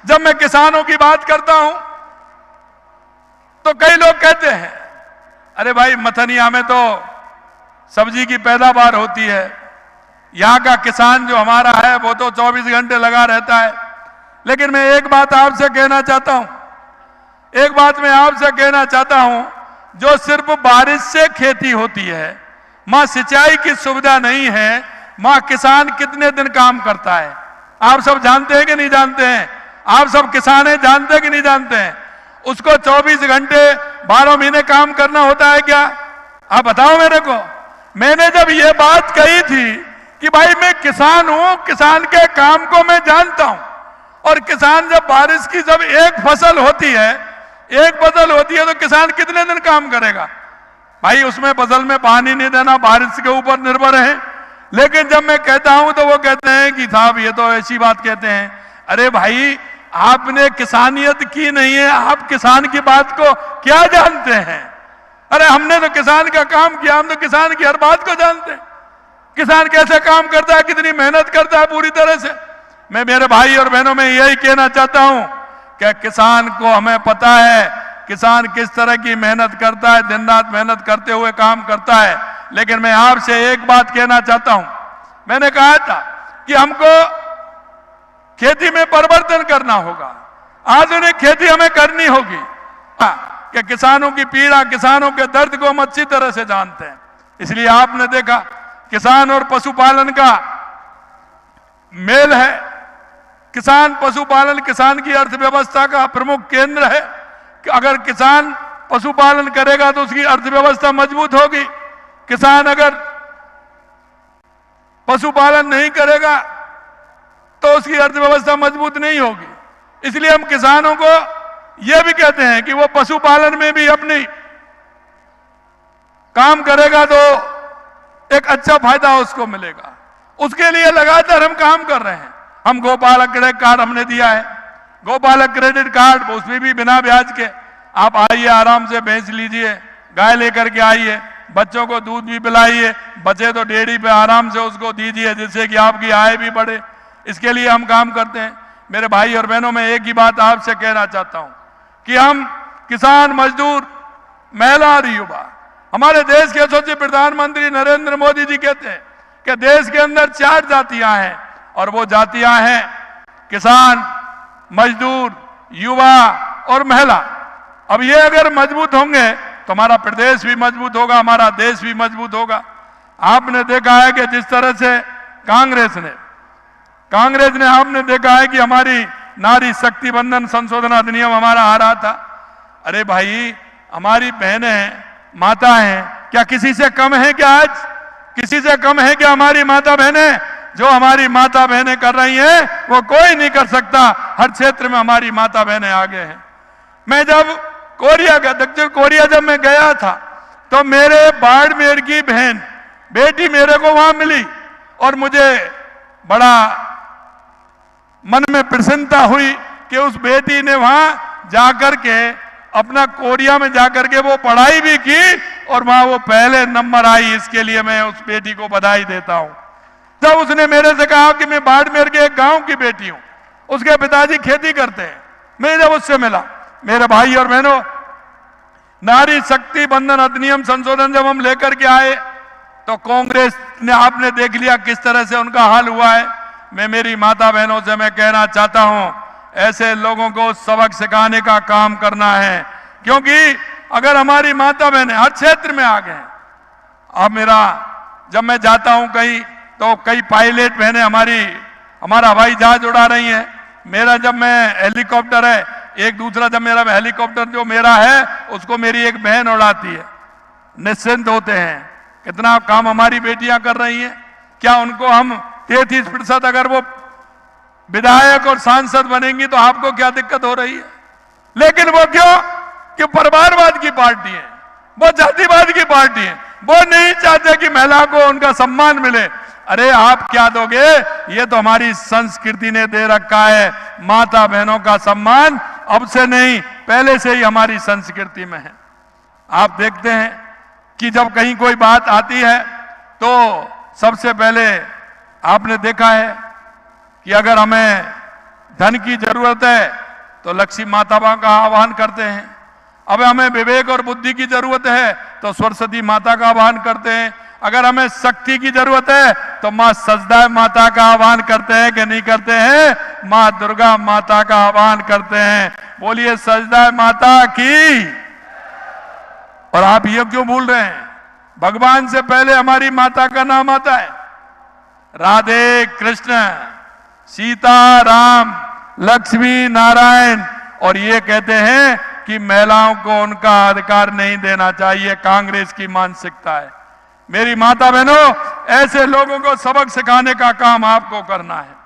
जब मैं किसानों की बात करता हूं तो कई लोग कहते हैं अरे भाई मथनिया में तो सब्जी की पैदावार होती है, यहां का किसान जो हमारा है वो तो 24 घंटे लगा रहता है। लेकिन मैं एक बात आपसे कहना चाहता हूं, जो सिर्फ बारिश से खेती होती है, मां सिंचाई की सुविधा नहीं है, मां किसान कितने दिन काम करता है आप सब जानते हैं कि नहीं जानते हैं? आप सब किसान हैं, जानते हैं कि नहीं जानते हैं? उसको 24 घंटे 12 महीने काम करना होता है क्या? आप बताओ मेरे को। मैंने जब ये बात कही थी कि भाई मैं किसान हूं, किसान के काम को मैं जानता हूं, और किसान जब बारिश की जब एक फसल होती है तो किसान कितने दिन काम करेगा? भाई उसमें फसल में पानी नहीं देना, बारिश के ऊपर निर्भर है। लेकिन जब मैं कहता हूं तो वो कहते हैं कि साहब ये तो ऐसी बात कहते हैं। अरे भाई आपने किसानियत की नहीं है, आप किसान की बात को क्या जानते हैं? अरे हमने तो किसान का काम किया, हम तो किसान की हर बात को जानते हैं। किसान कैसे काम करता है, कितनी मेहनत करता है पूरी तरह से। मैं मेरे भाई और बहनों में यही कहना चाहता हूं कि किसान को हमें पता है, किसान किस तरह की मेहनत करता है, दिन रात मेहनत करते हुए काम करता है। लेकिन मैं आपसे एक बात कहना चाहता हूं, मैंने कहा था कि हमको खेती में परिवर्तन करना होगा, आधुनिक खेती हमें करनी होगी। कि किसानों की पीड़ा, किसानों के दर्द को हम अच्छी तरह से जानते हैं। इसलिए आपने देखा किसान और पशुपालन का मेल है। किसान पशुपालन किसान की अर्थव्यवस्था का प्रमुख केंद्र है कि अगर किसान पशुपालन करेगा तो उसकी अर्थव्यवस्था मजबूत होगी। किसान अगर पशुपालन नहीं करेगा तो उसकी अर्थव्यवस्था मजबूत नहीं होगी। इसलिए हम किसानों को यह भी कहते हैं कि वो पशुपालन में भी अपनी काम करेगा तो एक अच्छा फायदा उसको मिलेगा। उसके लिए लगातार हम काम कर रहे हैं। हम गोपालक क्रेडिट कार्ड हमने दिया है, गोपालक क्रेडिट कार्ड, उसमें भी बिना ब्याज के आप आइए, आराम से भैंस लीजिए, गाय लेकर के आइए, बच्चों को दूध भी पिलाइए, बचे तो डेयरी पे आराम से उसको दीजिए, जिससे कि आपकी आय भी बढ़े। इसके लिए हम काम करते हैं। मेरे भाई और बहनों, मैं एक ही बात आपसे कहना चाहता हूं कि हम किसान, मजदूर, महिला और युवा, हमारे देश के यशस्वी प्रधानमंत्री नरेंद्र मोदी जी कहते हैं कि देश के अंदर 4 जातियां हैं, और वो जातियां हैं किसान, मजदूर, युवा और महिला। अब ये अगर मजबूत होंगे तो हमारा प्रदेश भी मजबूत होगा, हमारा देश भी मजबूत होगा। आपने देखा है कि जिस तरह से कांग्रेस ने आपने देखा है कि हमारी नारी शक्ति बंधन संशोधन अधिनियम हमारा आ रहा था। अरे भाई, हमारी बहनें, माता हैं, क्या किसी से कम है क्या? आज किसी से कम है क्या हमारी माता बहनें? जो हमारी माता बहनें कर रही हैं वो कोई नहीं कर सकता। हर क्षेत्र में हमारी माता बहनें आगे हैं। मैं जब कोरिया गया, दक्षिण कोरिया जब मैं गया था, तो मेरे बाड़मेर की बहन बेटी मेरे को वहां मिली, और मुझे बड़ा मन में प्रसन्नता हुई कि उस बेटी ने वहां जाकर के, अपना कोरिया में जाकर के वो पढ़ाई भी की, और वहां वो पहले नंबर आई। इसके लिए मैं उस बेटी को बधाई देता हूं। जब उसने मेरे से कहा कि मैं बाड़मेर के एक गांव की बेटी हूं, उसके पिताजी खेती करते हैं, मैं जब उससे मिला, मेरे भाई और बहनों, नारी शक्ति बंधन अधिनियम संशोधन जब हम लेकर के आए तो कांग्रेस ने, आपने देख लिया किस तरह से उनका हाल हुआ है। मैं मेरी माता बहनों से मैं कहना चाहता हूं, ऐसे लोगों को सबक सिखाने का काम करना है, क्योंकि अगर हमारी माता बहनें हर क्षेत्र में आ गए। अब जब मैं जाता हूं कहीं तो कई पायलट बहनें हमारा हवाई जहाज उड़ा रही हैं। मेरा जब मैं हेलीकॉप्टर है, एक दूसरा जब मेरा हेलीकॉप्टर जो मेरा है उसको मेरी एक बहन उड़ाती है। निश्चिंत होते हैं, कितना काम हमारी बेटियां कर रही हैं। क्या उनको हम 33% अगर वो विधायक और सांसद बनेंगी तो आपको क्या दिक्कत हो रही है? लेकिन वो क्यों? कि परिवारवाद की पार्टी है, वो जातिवाद की पार्टी है, वो नहीं चाहते कि महिला को उनका सम्मान मिले। अरे आप क्या दोगे? ये तो हमारी संस्कृति ने दे रखा है। माता बहनों का सम्मान अब से नहीं, पहले से ही हमारी संस्कृति में है। आप देखते हैं कि जब कहीं कोई बात आती है तो सबसे पहले आपने देखा है कि अगर हमें धन की जरूरत है तो लक्ष्मी माता का आह्वान करते हैं। अब हमें विवेक और बुद्धि की जरूरत है तो सरस्वती माता का आह्वान करते हैं। अगर हमें शक्ति की जरूरत है तो मां सजदा माता का आह्वान करते हैं कि नहीं करते हैं? मां दुर्गा माता का आह्वान करते हैं। बोलिए सजदा माता की। और आप ये क्यों भूल रहे हैं? भगवान से पहले हमारी माता का नाम आता है। राधे कृष्ण, सीता राम, लक्ष्मी नारायण। और ये कहते हैं कि महिलाओं को उनका अधिकार नहीं देना चाहिए। कांग्रेस की मानसिकता है। मेरी माता बहनों, ऐसे लोगों को सबक सिखाने का काम आपको करना है।